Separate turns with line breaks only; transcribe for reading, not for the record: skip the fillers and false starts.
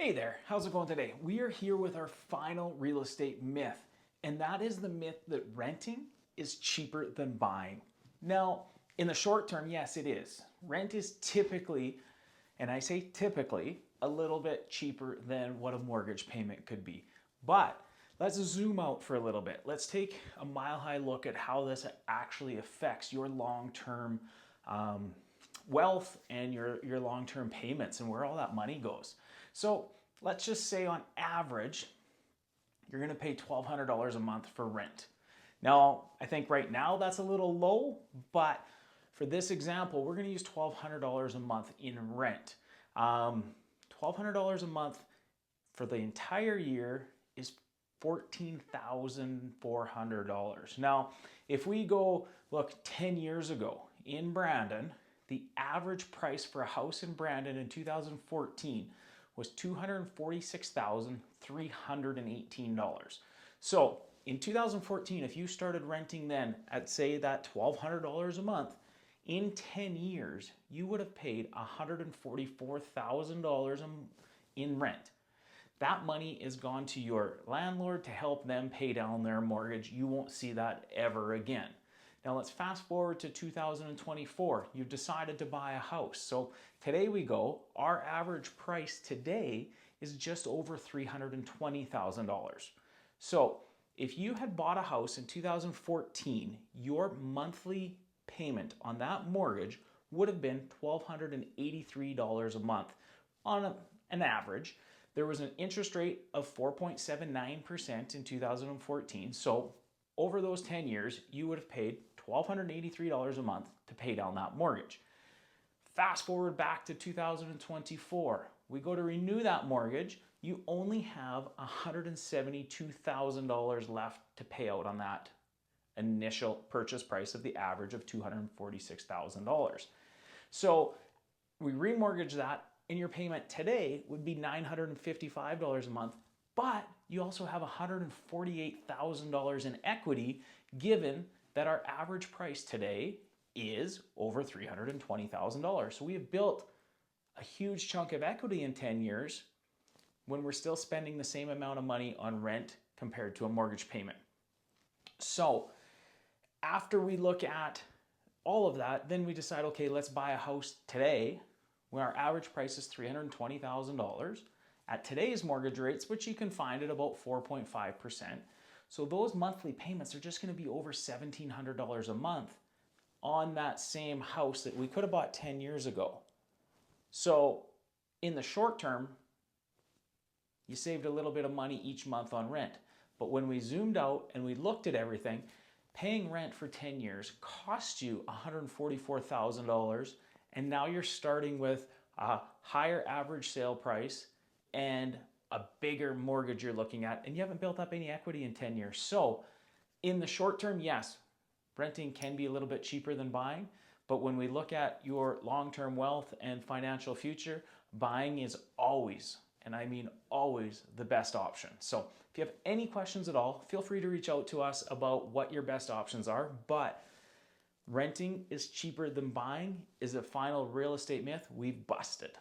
Hey there, how's it going today? We are here with our final real estate myth, and that is the myth that renting is cheaper than buying. Now, in the short term, yes, it is. Rent is typically, and I say typically, a little bit cheaper than what a mortgage payment could be. But let's zoom out for a little bit. Let's take a mile-high look at how this actually affects your long-term wealth and your long-term payments and where all that money goes. So let's just say on average, you're going to pay $1,200 a month for rent. Now, I think right now that's a little low, but for this example, we're going to use $1,200 a month in rent. $1,200 a month for the entire year is $14,400. Now, if we go look 10 years ago in Brandon, the average price for a house in Brandon in 2014 was $246,318. So in 2014, if you started renting then at say that $1,200 a month, in 10 years, you would have paid $144,000 in rent. That money is gone to your landlord to help them pay down their mortgage. You won't see that ever again. Now let's fast forward to 2024. You've decided to buy a house. So today we go, our average price today is just over $320,000. So if you had bought a house in 2014, your monthly payment on that mortgage would have been $1,283 a month on an average. There was an interest rate of 4.79% in 2014. So over those 10 years, you would have paid $1,283 a month to pay down that mortgage. Fast forward back to 2024. We go to renew that mortgage. You only have $172,000 left to pay out on that initial purchase price of the average of $246,000. So we remortgage that, and your payment today would be $955 a month, but you also have $148,000 in equity, given that our average price today is over $320,000. So we have built a huge chunk of equity in 10 years when we're still spending the same amount of money on rent compared to a mortgage payment. So after we look at all of that, then we decide, okay, let's buy a house today when our average price is $320,000 at today's mortgage rates, which you can find at about 4.5%. So those monthly payments are just going to be over $1,700 a month on that same house that we could have bought 10 years ago. So in the short term, you saved a little bit of money each month on rent. But when we zoomed out and we looked at everything, paying rent for 10 years cost you $144,000, and now you're starting with a higher average sale price and a bigger mortgage you're looking at, and you haven't built up any equity in 10 years. So in the short term, yes, renting can be a little bit cheaper than buying, but when we look at your long-term wealth and financial future, buying is always, and I mean always, the best option. So if you have any questions at all, feel free to reach out to us about what your best options are, but renting is cheaper than buying is a final real estate myth we've busted.